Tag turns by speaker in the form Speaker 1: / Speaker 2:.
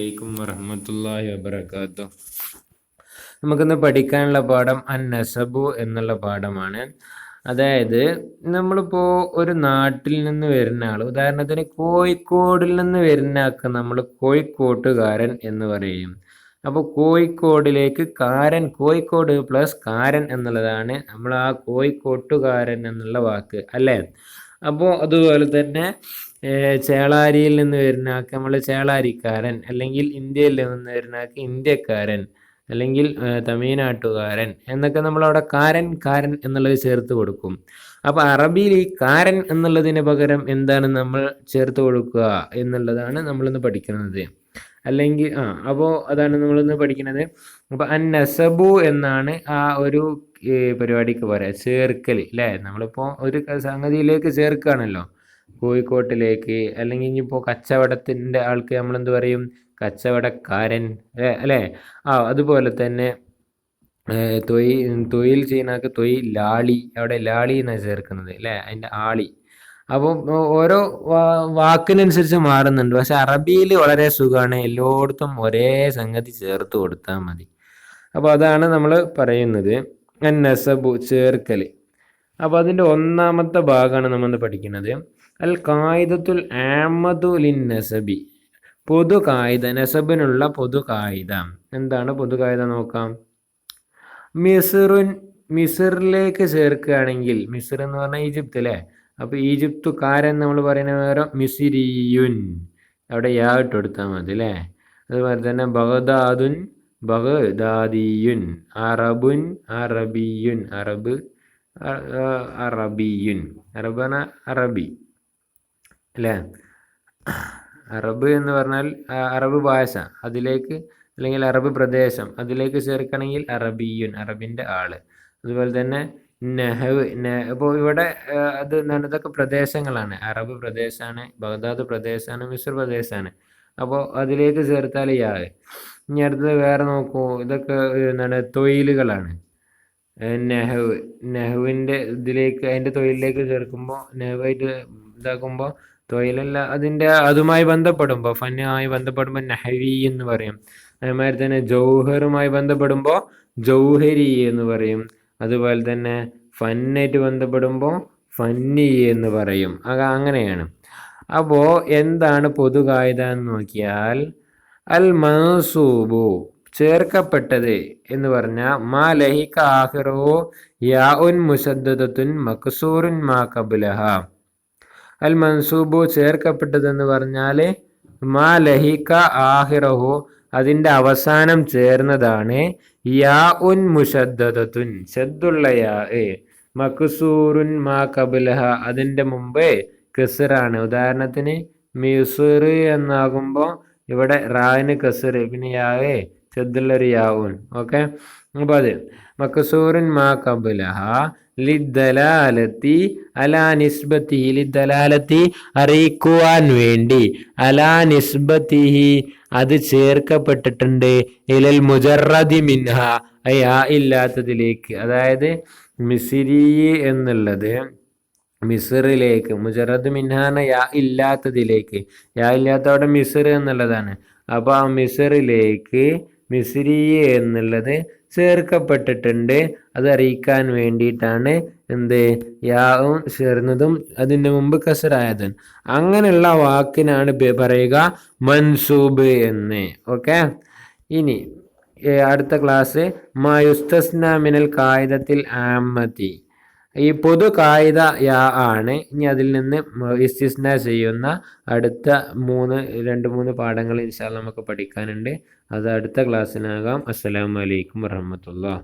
Speaker 1: അലൈക്കും വറഹ്മത്തുള്ളാഹി വബറകാതുഹു. നമുക്കിന്ന് പഠിക്കാനുള്ള പാഠം അൻ നസബു എന്നുള്ള പാഠമാണ്. അതായത് നമ്മളിപ്പോൾ ഒരു നാട്ടിൽ നിന്ന് വരുന്ന ആൾ, ഉദാഹരണത്തിന് കോഴിക്കോടിൽ നിന്ന് വരുന്ന ആൾക്ക് നമ്മൾ കോഴിക്കോട്ടുകാരൻ എന്ന് പറയും. അപ്പോൾ കോഴിക്കോടിലേക്ക് കാരൻ, കോഴിക്കോട് പ്ലസ് കാരൻ എന്നുള്ളതാണ് നമ്മൾ ആ കോഴിക്കോട്ടുകാരൻ എന്നുള്ള വാക്ക് അല്ലേ. അപ്പോൾ അതുപോലെ തന്നെ ചേളാരിയിൽ നിന്ന് വരുന്ന ആൾക്ക് നമ്മൾ ചേളാരിക്കാരൻ, അല്ലെങ്കിൽ ഇന്ത്യയിൽ നിന്ന് വരുന്ന ആൾക്ക് ഇന്ത്യക്കാരൻ, അല്ലെങ്കിൽ തമിഴ്നാട്ടുകാരൻ എന്നൊക്കെ നമ്മളവിടെ കാരൻ കാരൻ എന്നുള്ളത് ചേർത്ത് കൊടുക്കും. അപ്പോൾ അറബിയിൽ ഈ കാരൻ എന്നുള്ളതിന് പകരം എന്താണ് നമ്മൾ ചേർത്ത് കൊടുക്കുക എന്നുള്ളതാണ് നമ്മളിന്ന് പഠിക്കുന്നത്. അല്ലെങ്കിൽ അപ്പോൾ അതാണ് നമ്മളിന്ന് പഠിക്കുന്നത്. അപ്പോൾ അൻ നസബു എന്നാണ് ആ ഒരു പരിപാടിക്ക് പറയാം, ചേർക്കൽ അല്ലേ. നമ്മളിപ്പോൾ ഒരു സംഗതിയിലേക്ക് ചേർക്കുകയാണല്ലോ, കോഴിക്കോട്ടിലേക്ക്. അല്ലെങ്കിൽ ഇനിയിപ്പോൾ കച്ചവടത്തിൻ്റെ ആൾക്ക് നമ്മളെന്ത് പറയും, കച്ചവടക്കാരൻ അല്ലേ. അതുപോലെ തന്നെ തൊഴിൽ ചെയ്യുന്ന ആൾക്ക് തൊഴിലാളി, അവിടെ ലാളി എന്നാണ് ചേർക്കുന്നത് അല്ലേ, അതിൻ്റെ ആളി. അപ്പം ഓരോ വാക്കിനനുസരിച്ച് മാറുന്നുണ്ട്. പക്ഷെ അറബിയിൽ വളരെ സുഖമാണ്, എല്ലായിടത്തും ഒരേ സംഗതി ചേർത്ത് കൊടുത്താൽ മതി. അപ്പോൾ അതാണ് നമ്മൾ പറയുന്നത് നസബു, ചേർക്കൽ. അപ്പോൾ അതിൻ്റെ ഒന്നാമത്തെ ഭാഗമാണ് നമ്മൾ പഠിക്കുന്നത്. അൽ ഖായിദത്തുൽ ആമദു ലിൻ നസബി, പൊതു കായിക, നസബിനുള്ള പൊതു കായിക. എന്താണ് പൊതു കായിക നോക്കാം. മിസറിലേക്ക് ചേർക്കുകയാണെങ്കിൽ, മിസർ എന്ന് പറഞ്ഞാൽ ഈജിപ്ത് അല്ലേ. അപ്പോൾ ഈജിപ്തുകാരൻ നമ്മൾ പറയുന്ന നേരം മിസിരിയുൻ, അവിടെ യാ ഇട്ട് കൊടുത്താൽ മതി അല്ലേ. അതുപോലെ തന്നെ ബഗ്ദാദുൻ ബഗ്ദാദിയുൻ, അറബുൻ അറബിയുൻ, അറബിയുൻ, അറബന അറബി അല്ലേ. അറബ് എന്ന് പറഞ്ഞാൽ അറബ് ഭാഷ, അതിലേക്ക് അല്ലെങ്കിൽ അറബ് പ്രദേശം, അതിലേക്ക് ചേർക്കണമെങ്കിൽ അറബിയുൻ, അറബിൻ്റെ ആള്. അതുപോലെ തന്നെ നഹവ്, അപ്പോൾ ഇവിടെ അത് എന്താണ്, ഇതൊക്കെ പ്രദേശങ്ങളാണ്. അറബ് പ്രദേശമാണ്, ബഗ്ദാദ് പ്രദേശമാണ്, മിസ്ർ പ്രദേശമാണ്. അപ്പോൾ അതിലേക്ക് ചേർത്താൽ യാ. ഇനി അടുത്തത് വേറെ നോക്കൂ, ഇതൊക്കെ എന്താണ്, തൊഴിലുകളാണ്. നെഹുവിൻ്റെ ഇതിലേക്ക്, അതിൻ്റെ തൊഴിലിലേക്ക് ചേർക്കുമ്പോൾ, നെഹുവായിട്ട് ഇതാക്കുമ്പോൾ തൊഴിലല്ല, അതിൻ്റെ അതുമായി ബന്ധപ്പെടുമ്പോൾ, ഫന്നുമായി ബന്ധപ്പെടുമ്പോൾ നഹവി എന്ന് പറയും. അതേമാതിരി തന്നെ ജൗഹറുമായി ബന്ധപ്പെടുമ്പോൾ ജൗഹരി എന്ന് പറയും. അതുപോലെ തന്നെ ഫന്നായിട്ട് ബന്ധപ്പെടുമ്പോൾ ഫന്നി എന്ന് പറയും. അങ്ങനെയാണ്. അപ്പോൾ എന്താണ് പൊതു കായിക എന്ന് നോക്കിയാൽ, അൽ മൻസൂബു, ചേർക്കപ്പെട്ടത് എന്ന് പറഞ്ഞാൽ മാ ലഹിക ആഖിറു യാ ഉൻ മുശദ്ദദത്തുൻ മക്സൂറുൻ മാ ഖബ്ലഹ. അൽ മൻസൂബു, ചേർക്കപ്പെട്ടതെന്ന് പറഞ്ഞാൽ മാ ലഹിക ആഹിറഹു, അതിൻ്റെ അവസാനം ചേർന്നതാണ്, യാ ഉൻ മുശദ്ദദത്തുൻ, ശദ്ദുള്ള യാ, മക്സൂറുൻ മാ ഖബ്ലഹ, അതിൻ്റെ മുമ്പ് കസറാണ്. ഉദാഹരണത്തിന് മിസ്ർ എന്നാകുമ്പോൾ ഇവിടെ റാന് കസർ, പിന്നെ യാ ശദ്ദുള്ളൊരു യാവുൻ. ഓക്കെ. അപ്പോൾ അത് മക്സൂറുൻ മാ ഖബ്ലഹ ലിദ്ദലാലത്തി അലാ നിസ്ബത്തിഹി, ലിദ്ദലാലത്തി അറിയിക്കുവാൻ വേണ്ടി, അലാ നിസ്ബത്തിഹി അത് ചേർക്കപ്പെട്ടിട്ടുണ്ട്, ഇലൽ മുജറദി മിൻഹ, യാ ഇല്ലാത്തതിലേക്ക്. അതായത് മിസിരി എന്നുള്ളത് മിസറിലേക്ക്, മുജറദ് മിൻഹാന യാ ഇല്ലാത്തതിലേക്ക്, യാ ഇല്ലാത്ത അവിടെ മിസർ എന്നുള്ളതാണ്. അപ്പോൾ ആ മിസറിലേക്ക് മിസ്രി എന്നുള്ളത് ചേർക്കപ്പെട്ടിട്ടുണ്ട്. അത് അറിയിക്കാൻ വേണ്ടിയിട്ടാണ് എന്ത്, യാവും ചേർന്നതും അതിൻ്റെ മുമ്പ് കസറായത്. അങ്ങനെയുള്ള വാക്കിനാണ് പറയുക മൻസൂബ് എന്ന്. ഓക്കെ. ഇനി അടുത്ത ക്ലാസ് മായുസ്തസ്ന മിനൽ കായിദത്തിൽ ആമത്തി, ഈ പൊതു കായിക യാ ആണ്. ഇനി അതിൽ നിന്ന് ഇസ്തിസ്ന ചെയ്യുന്ന അടുത്ത 2-3 പാഠങ്ങൾ ഇൻഷാ അല്ലാഹ് നമുക്ക് പഠിക്കാനുണ്ട്. അത് അടുത്ത ക്ലാസ്സിനാകാം. അസ്സലാമു അലൈക്കും വറഹ്മത്തുള്ളാഹി.